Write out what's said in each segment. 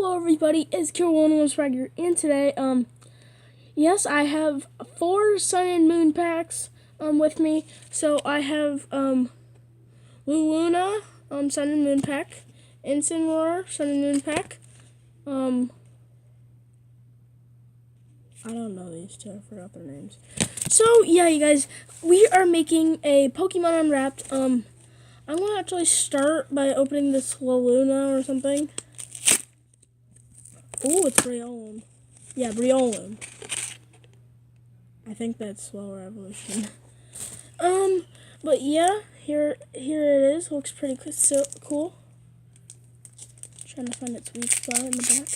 Hello everybody, it's Killer101 and today, yes, I have 4 Sun and Moon packs, with me. So I have, Luna, Sun and Moon pack, Incineroar, Sun and Moon pack, I don't know these two, I forgot their names. So, yeah, you guys, we are making a Pokemon Unwrapped. I'm gonna actually start by opening this Luna or something. Oh, it's Briollum. Yeah, Briollum. I think that's slower evolution. But yeah, here it is. Looks pretty cool. Trying to find its weak spot in the back.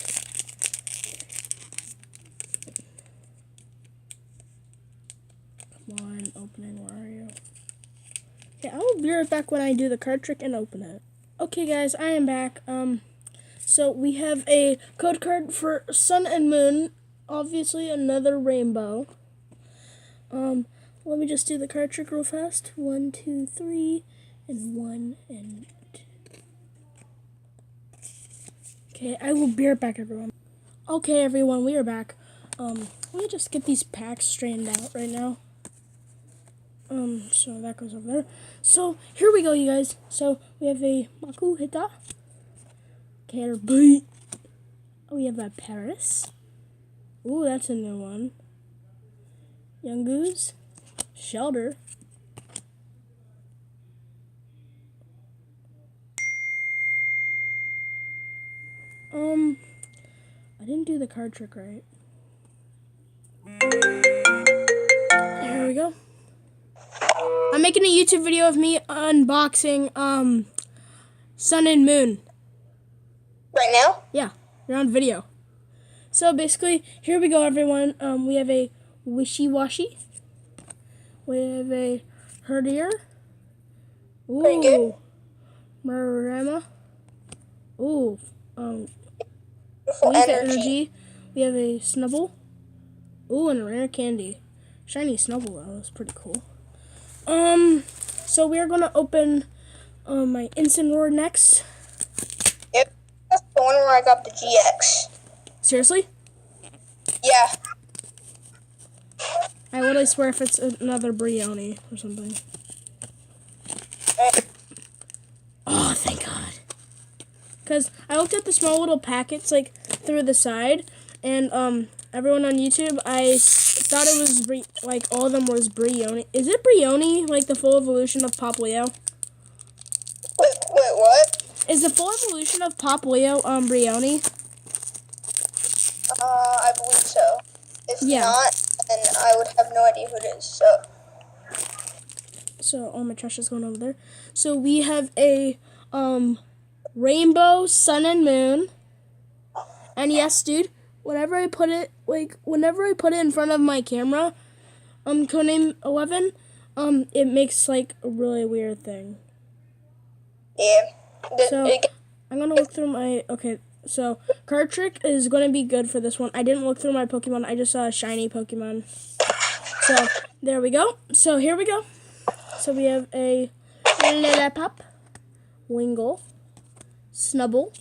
Come on, opening. Where are you? Okay, I will be right back when I do the card trick and open it. Okay, guys, I am back. So we have a code card for Sun and Moon. Obviously, another rainbow. Let me just do the card trick real fast. 1, 2, 3, and 1 and 2. Okay, I will be right back, everyone. Okay, everyone, we are back. Let me just get these packs straightened out right now. So that goes over there. So here we go, you guys. So we have a Makuhita, Caterpie. Oh, we have a Paris. Ooh, that's a new one. Young Goose, Shelter. I didn't do the card trick right. Here we go. I'm making a YouTube video of me unboxing Sun and Moon. Right now? Yeah, you're on video. So basically, here we go, everyone. We have a Wishy-Washy. We have a Herdier. Ooh. Pretty good. Marama. Ooh. Beautiful Energy. We have a Snubble. Ooh, and a rare candy. Shiny Snubble, though. That's pretty cool. So we are gonna open my Incineroar next. Yep, that's the one where I got the GX. Seriously? Yeah. I literally swear if it's another Brioni or something. Oh, thank God. Because I looked at the small little packets, like, through the side, and, everyone on YouTube, I thought it was, like, all of them was Brioni. Is it Brioni, like, the full evolution of Pop Leo? Wait, what? Is the full evolution of Pop Leo, Brioni? I believe so. If Yeah. not, then I would have no idea who it is, So, all my trash is going over there. So, we have a, Rainbow, Sun, and Moon. And yes, dude, whenever I put it in front of my camera, codename 11, it makes, like, a really weird thing. Yeah. So, I'm gonna look through my, okay, so, card trick is gonna be good for this one. I didn't look through my Pokemon, I just saw a shiny Pokemon. So, there we go. So, here we go. So, we have a Lillipup, Wingull, Snubble.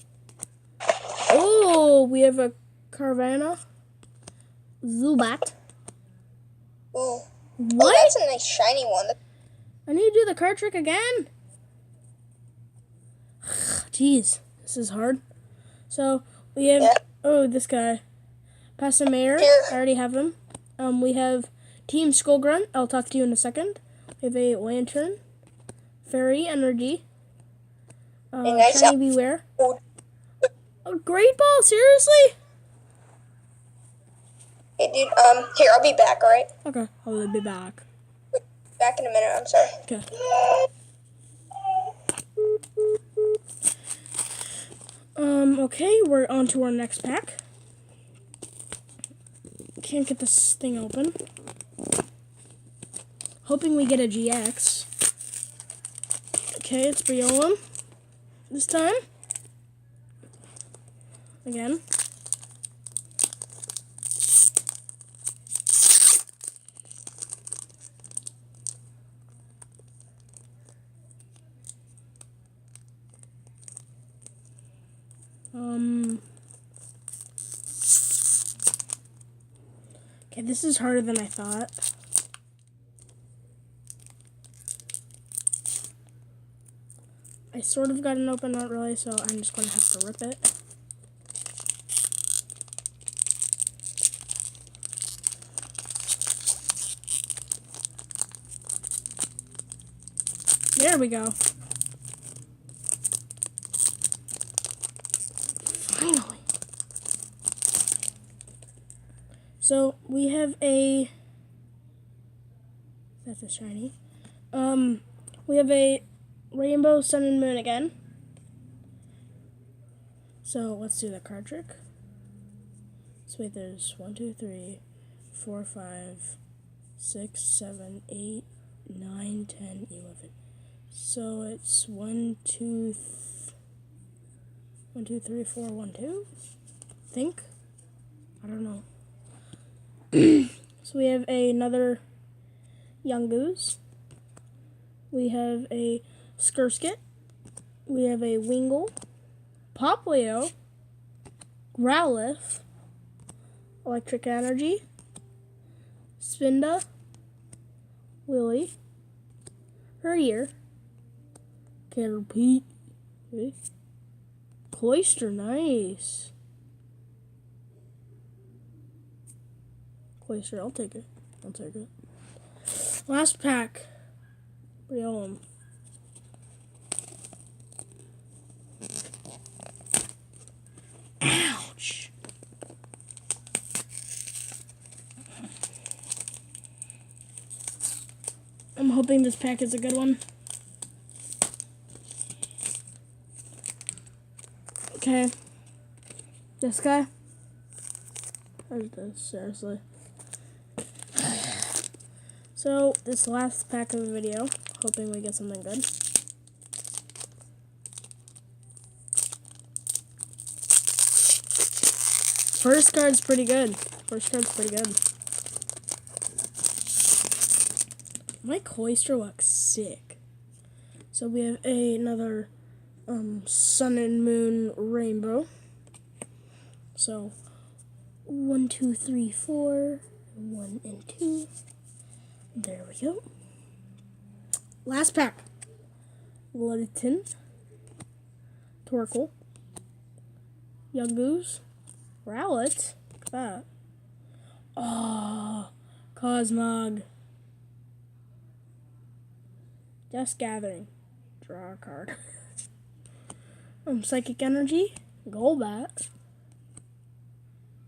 Oh, we have a Carvanha, Zubat. Ooh. What? Oh, that's a nice shiny one. I need to do the card trick again. Jeez, this is hard. So, we have, oh, this guy. Passamare, I already have him. We have Team Skullgrunt, I'll talk to you in a second. We have a Lantern, Fairy Energy, Shiny Beware. A Great Ball, seriously? Hey, dude, here, I'll be back, alright? Okay, I'll be back. Back in a minute, I'm sorry. Okay. Okay, we're on to our next pack. Can't get this thing open. Hoping we get a GX. Okay, it's Briollum. This time. Again. Okay, this is harder than I thought. I sort of got an open, not really, so I'm just going to have to rip it. There we go. Finally. So we have a, that's a shiny. We have a rainbow, sun, and moon again. So let's do the card trick. So wait, there's 1, 2, 3, 4, 5, 6, 7, 8, 9, 10, 11. So it's 1, 2, 3, 4, 1, 2. I think. I don't know. So we have another young goose. We have a Skirskit. We have a Wingle, Poplio, Growlithe, Electric Energy, Spinda, Lily, Herdier, Caterpie, okay. Cloyster, nice. Cloyster, I'll take it. I'll take it. Last pack. Real. Ouch. I'm hoping this pack is a good one. Okay. This guy. What is this? Seriously. So, this last pack of the video, hoping we get something good. First card's pretty good. My Cloyster looks sick. So we have another sun and moon rainbow. So 1, 2, 3, 4, 1 and 2. There we go. Last pack. Ludington, Torkoal, Young Goose, Rowlet. Look at that. Oh, Cosmog. Just Gathering. Draw a card. Psychic Energy, Golbat,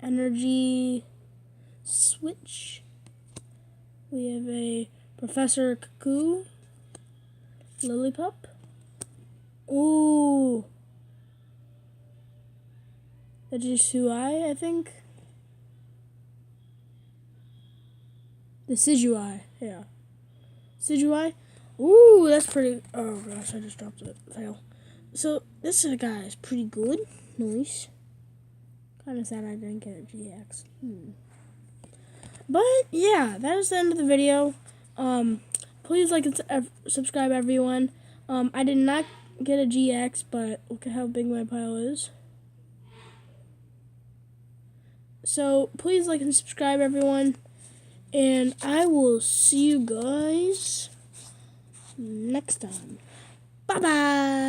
Energy Switch. We have a Professor Cuckoo, Lillipup. Ooh. The Jisui, I think. The Sidgewai, yeah. Sidgewai. Ooh, that's pretty. Oh gosh, I just dropped it. Fail. So this guy is pretty good. Nice. Kind of sad I didn't get a GX. But yeah, that is the end of the video. Please like and subscribe, everyone. I did not get a GX, but look at how big my pile is. So please like and subscribe, everyone. And I will see you guys next time. Bye-bye.